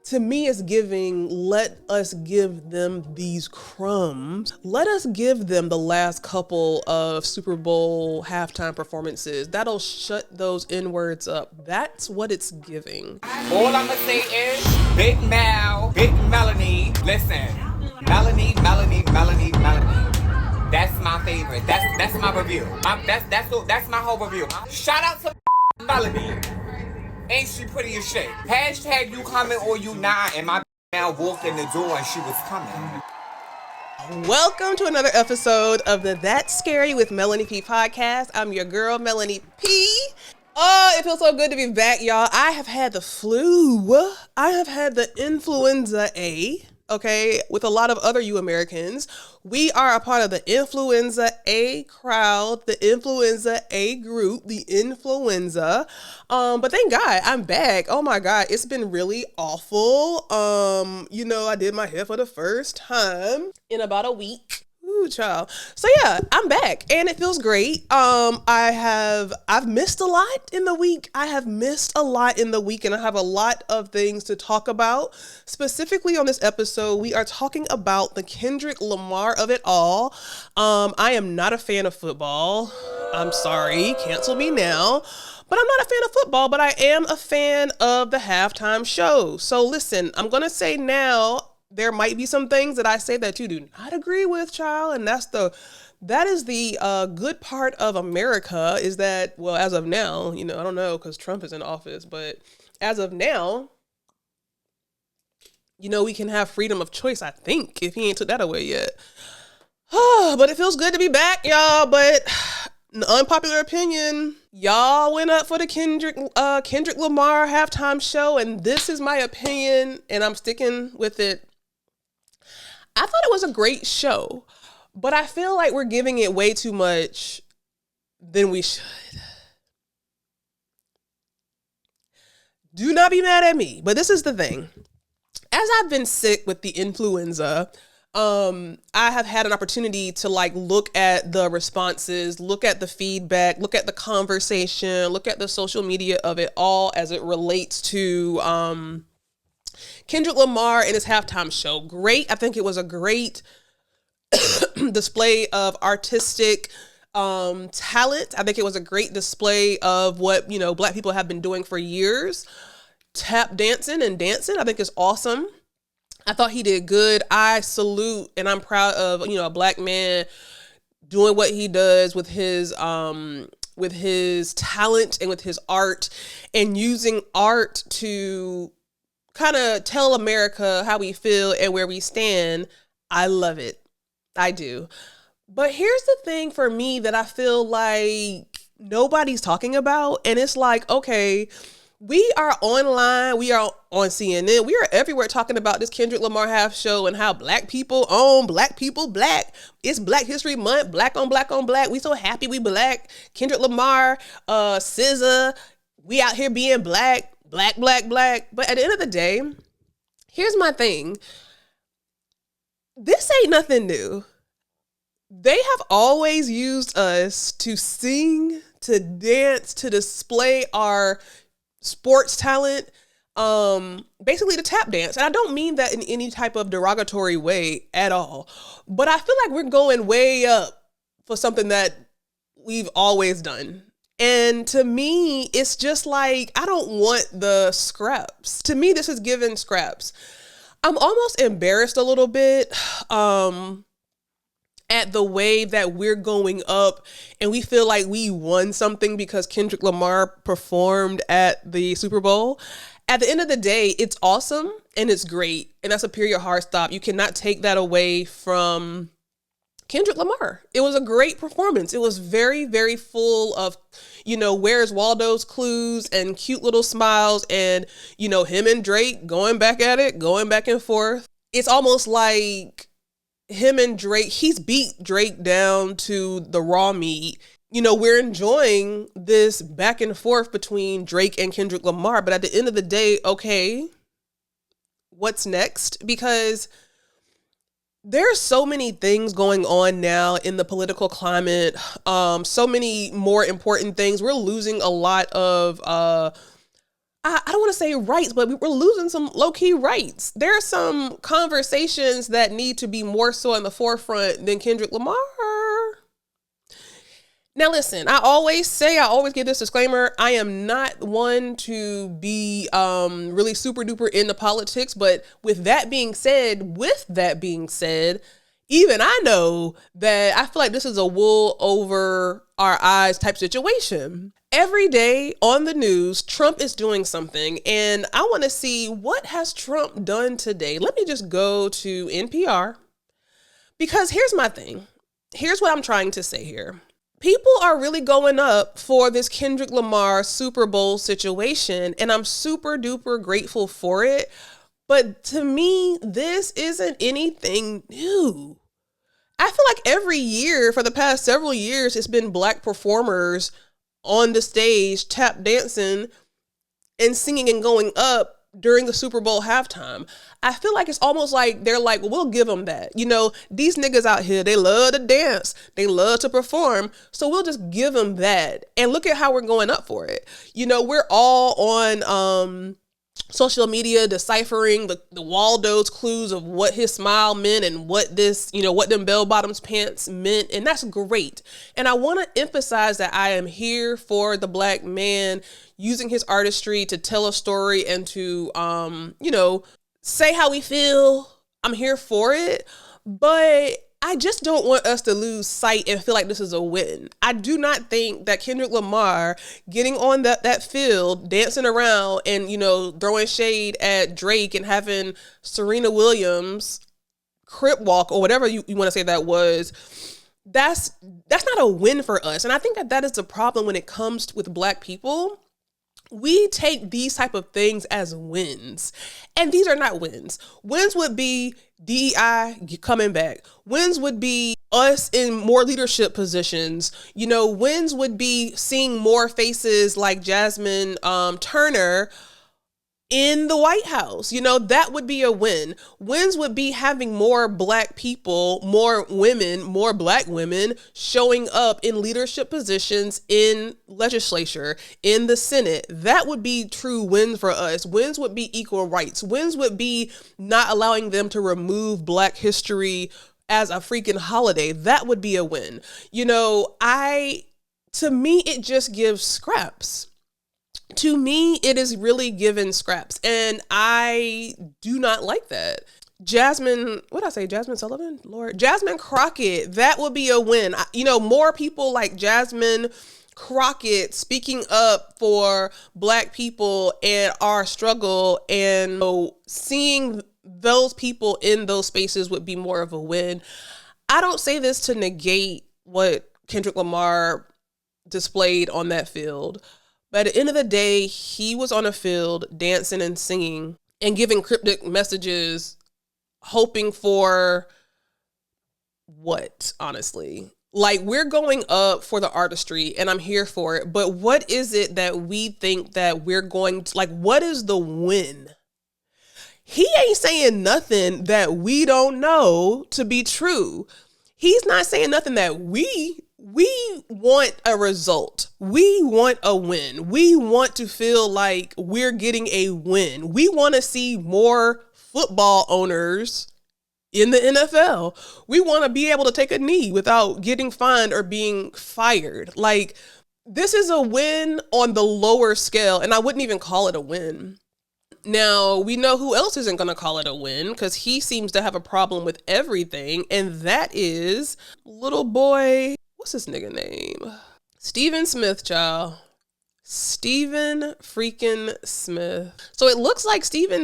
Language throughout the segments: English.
To me, it's giving, let us give them these crumbs. Let us give them the last couple of Super Bowl halftime performances. That'll shut those N-words up. That's what it's giving. All I'm gonna say is, Big Mal, Big Melanie. Listen, Melanie. That's my favorite. That's my review. That's my whole review. Shout out to Melanie. Ain't she pretty as shit? Hashtag you coming or you not. And my now walked in the door and she was coming. Welcome to another episode of the That's Scary with Melanie P podcast. I'm your girl, Melanie P. Oh, it feels so good to be back, y'all. I have had the flu. I have had the influenza A. Okay, with a lot of other you Americans. We are a part of the influenza A crowd, the influenza A group, the influenza. But thank God I'm back. Oh my God, it's been really awful. I did my hair for the first time in about a week. Ooh, child. So yeah, I'm back and it feels great. I've missed a lot in the week. I have missed a lot in the week and I have a lot of things to talk about. Specifically on this episode, we are talking about the Kendrick Lamar of it all. I am not a fan of football. I'm sorry, cancel me now. But I'm not a fan of football, but I am a fan of the halftime show. So listen, I'm going to say now, there might be some things that I say that you do not agree with, child. And that is the good part of America is that, well, as of now, I don't know because Trump is in office, but as of now, we can have freedom of choice, I think, if he ain't took that away yet. But it feels good to be back, y'all. But an unpopular opinion, y'all went up for the Kendrick Lamar halftime show. And this is my opinion, and I'm sticking with it. I thought it was a great show, but I feel like we're giving it way too much than we should. Do not be mad at me, but this is the thing. As I've been sick with the influenza, I have had an opportunity to look at the responses, look at the feedback, look at the conversation, look at the social media of it all as it relates to Kendrick Lamar and his halftime show. Great. I think it was a great display of artistic talent. I think it was a great display of what, Black people have been doing for years. Tap dancing and dancing, I think is awesome. I thought he did good. I salute and I'm proud of, a Black man doing what he does with his talent and with his art and using art to kind of tell America how we feel and where we stand. I love it. I do. But here's the thing for me that I feel like nobody's talking about. And it's like, okay, we are online. We are on CNN. We are everywhere talking about this Kendrick Lamar half show and how Black people own Black people Black. It's Black History Month. Black on Black on Black. We so happy we Black. Kendrick Lamar, SZA. We out here being Black. Black. But at the end of the day, here's my thing. This ain't nothing new. They have always used us to sing, to dance, to display our sports talent, basically to tap dance. And I don't mean that in any type of derogatory way at all. But I feel like we're going way up for something that we've always done. And to me, it's just like, I don't want the scraps. To me, this is giving scraps. I'm almost embarrassed a little bit at the way that we're going up and we feel like we won something because Kendrick Lamar performed at the Super Bowl. At the end of the day, it's awesome and it's great. And that's a period hard stop. You cannot take that away from Kendrick Lamar. It was a great performance. It was very, very full of, Where's Waldo's clues and cute little smiles and, him and Drake going back at it, going back and forth. It's almost like him and Drake, he's beat Drake down to the raw meat. We're enjoying this back and forth between Drake and Kendrick Lamar. But at the end of the day, okay, what's next? Because there's so many things going on now in the political climate. So many more important things. We're losing a lot of, I don't want to say rights, but we're losing some low-key rights. There are some conversations that need to be more so in the forefront than Kendrick Lamar. Now, listen, I always give this disclaimer. I am not one to be really super duper into politics. But with that being said, even I know that I feel like this is a wool over our eyes type situation. Every day on the news, Trump is doing something, and I want to see, what has Trump done today? Let me just go to NPR, because here's my thing. Here's what I'm trying to say here. People are really going up for this Kendrick Lamar Super Bowl situation, and I'm super duper grateful for it. But to me, this isn't anything new. I feel like every year for the past several years, it's been Black performers on the stage tap dancing and singing and going up during the Super Bowl halftime. I feel like it's almost like they're like, well, we'll give them that. You know, these niggas out here, they love to dance. They love to perform. So we'll just give them that. And look at how we're going up for it. You know, we're all on social media deciphering the Waldo's clues of what his smile meant and what this, you know, what them bell bottoms pants meant. And that's great. And I want to emphasize that I am here for the Black man using his artistry to tell a story and to, you know, say how we feel. I'm here for it. But I just don't want us to lose sight and feel like this is a win. I do not think that Kendrick Lamar getting on that field, dancing around and, you know, throwing shade at Drake and having Serena Williams crip walk or whatever you want to say that was, that's not a win for us. And I think that is the problem when it comes with Black people. We take these type of things as wins, and these are not wins. Wins would be DEI coming back. Wins would be us in more leadership positions. You know, wins would be seeing more faces like Jasmine Turner in the White House. You know, that would be a win. Wins would be having more Black people, more women, more Black women showing up in leadership positions in legislature, in the Senate. That would be true wins for us. Wins would be equal rights. Wins would be not allowing them to remove Black history as a freaking holiday. That would be a win. You know, to me, it just gives scraps. To me, it is really given scraps, and I do not like that. Jasmine Sullivan? Lord, Jasmine Crockett, that would be a win. You know, more people like Jasmine Crockett speaking up for Black people and our struggle, and you know, seeing those people in those spaces would be more of a win. I don't say this to negate what Kendrick Lamar displayed on that field. But at the end of the day, he was on a field dancing and singing and giving cryptic messages, hoping for what, honestly? Like, we're going up for the artistry and I'm here for it. But what is it that we think that we're going to, like, what is the win? He ain't saying nothing that we don't know to be true. He's not saying nothing that we want a result. We want a win. We want to feel like we're getting a win. We want to see more football owners in the NFL. We want to be able to take a knee without getting fined or being fired. Like, this is a win on the lower scale, and I wouldn't even call it a win. Now, we know who else isn't going to call it a win, because he seems to have a problem with everything, and that is little boy, what's his nigga name? Stephen Smith, child. Stephen freaking Smith. So it looks like Stephen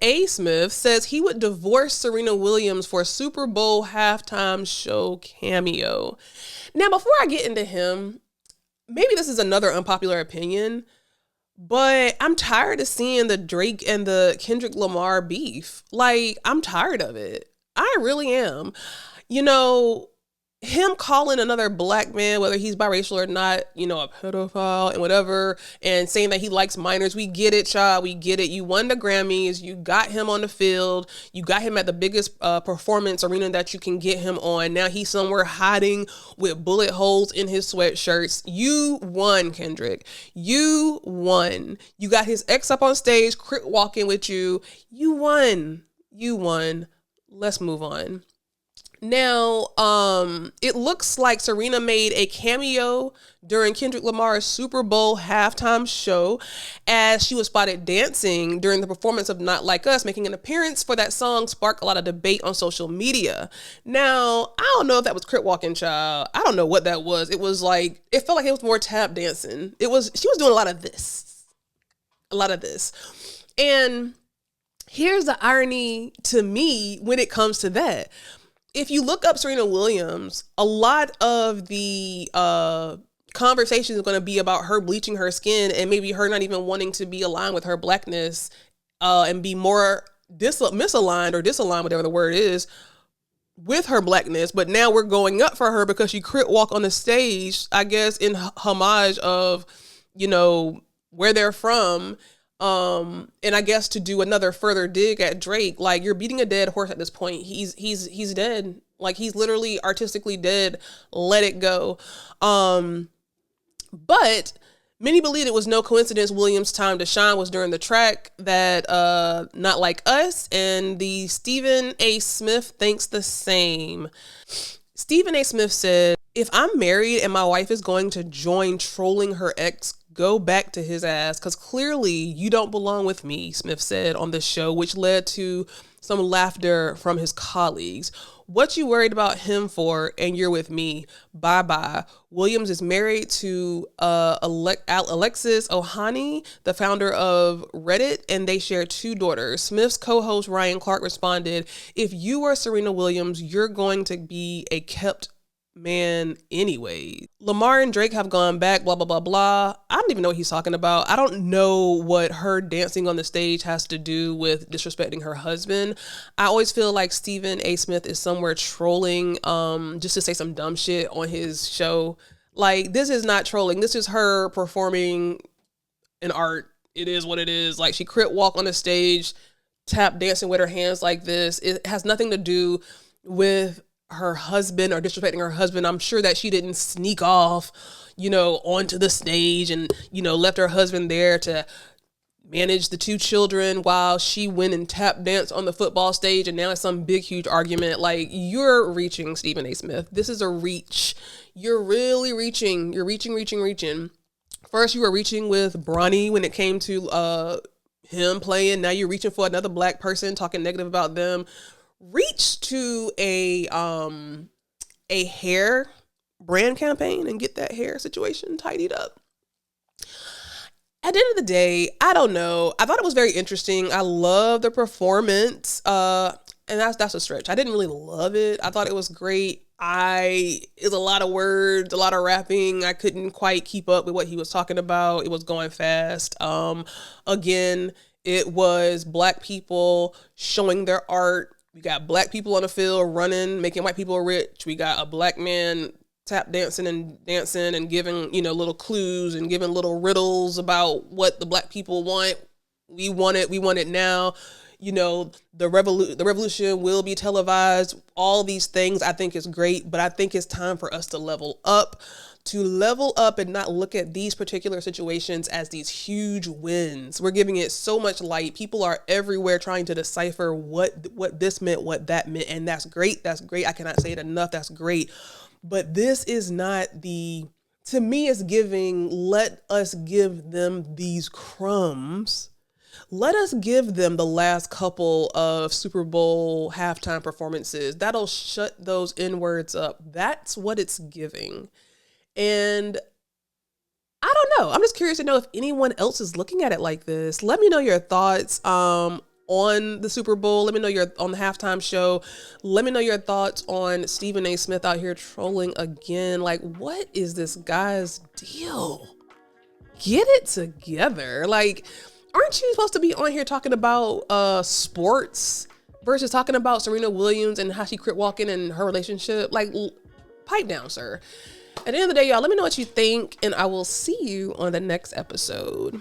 A. Smith says he would divorce Serena Williams for a Super Bowl halftime show cameo. Now, before I get into him, maybe this is another unpopular opinion, but I'm tired of seeing the Drake and the Kendrick Lamar beef. Like, I'm tired of it. I really am. You know, him calling another black man, whether he's biracial or not, you know, a pedophile and whatever, and saying that he likes minors. We get it, child. We get it. You won the Grammys. You got him on the field. You got him at the biggest performance arena that you can get him on. Now he's somewhere hiding with bullet holes in his sweatshirts. You won, Kendrick. You won. You got his ex up on stage, crip walking with you. You won. You won. Let's move on. Now, it looks like Serena made a cameo during Kendrick Lamar's Super Bowl halftime show as she was spotted dancing during the performance of Not Like Us. Making an appearance for that song sparked a lot of debate on social media. Now, I don't know if that was crip walking, child. I don't know what that was. It was like, it felt like it was more tap dancing. She was doing a lot of this. And here's the irony to me when it comes to that. If you look up Serena Williams, a lot of the conversation is going to be about her bleaching her skin and maybe her not even wanting to be aligned with her blackness and be more misaligned or disaligned, whatever the word is, with her blackness. But now we're going up for her because she crip walk on the stage, I guess, in homage of, you know, where they're from. And I guess to do another further dig at Drake, like, you're beating a dead horse at this point. He's dead. Like, he's literally artistically dead. Let it go. But many believe it was no coincidence Williams' time to shine was during the track that Not Like Us, and the Stephen A. Smith thinks the same. Stephen A. Smith said, "If I'm married and my wife is going to join trolling her ex, go back to his ass, because clearly you don't belong with me," Smith said on the show, which led to some laughter from his colleagues. "What you worried about him for, and you're with me? Bye-bye." Williams is married to Alexis Ohani, the founder of Reddit, and they share 2 daughters. Smith's co-host Ryan Clark responded, "If you were Serena Williams, you're going to be a kept man anyway." Lamar and Drake have gone back, blah, blah, blah, blah. I don't even know what he's talking about. I don't know what her dancing on the stage has to do with disrespecting her husband. I always feel like Stephen A. Smith is somewhere trolling just to say some dumb shit on his show. Like, this is not trolling. This is her performing an art. It is what it is. Like, she crip walk on the stage, tap dancing with her hands like this. It has nothing to do with her husband or disrespecting her husband. I'm sure that she didn't sneak off, you know, onto the stage and, you know, left her husband there to manage the 2 children while she went and tap danced on the football stage, and now it's some big, huge argument. Like, you're reaching, Stephen A. Smith. This is a reach. You're really reaching. You're reaching. First, you were reaching with Bronny when it came to him playing. Now you're reaching for another black person, talking negative about them. Reach to a hair brand campaign and get that hair situation tidied up. At the end of the day, I don't know. I thought it was very interesting. I love the performance. And that's a stretch. I didn't really love it. I thought it was great. It's a lot of words, a lot of rapping. I couldn't quite keep up with what he was talking about. It was going fast. Again, it was black people showing their art. We got black people on the field running, making white people rich. We got a black man tap dancing and giving, you know, little clues and giving little riddles about what the black people want. We want it now. You know, the revolution will be televised. All these things I think is great, but I think it's time for us to level up and not look at these particular situations as these huge wins. We're giving it so much light. People are everywhere trying to decipher what this meant, what that meant. And that's great. That's great. I cannot say it enough. That's great. But this is not to me, it's giving, let us give them these crumbs. Let us give them the last couple of Super Bowl halftime performances. That'll shut those N-words up. That's what it's giving. And I don't know. I'm just curious to know if anyone else is looking at it like this. Let me know your thoughts on the Super Bowl. Let me know on the halftime show. Let me know your thoughts on Stephen A. Smith out here trolling again. Like, what is this guy's deal? Get it together. Like, aren't you supposed to be on here talking about sports versus talking about Serena Williams and how she crip walking and her relationship? Like, pipe down, sir. At the end of the day, y'all, let me know what you think, and I will see you on the next episode.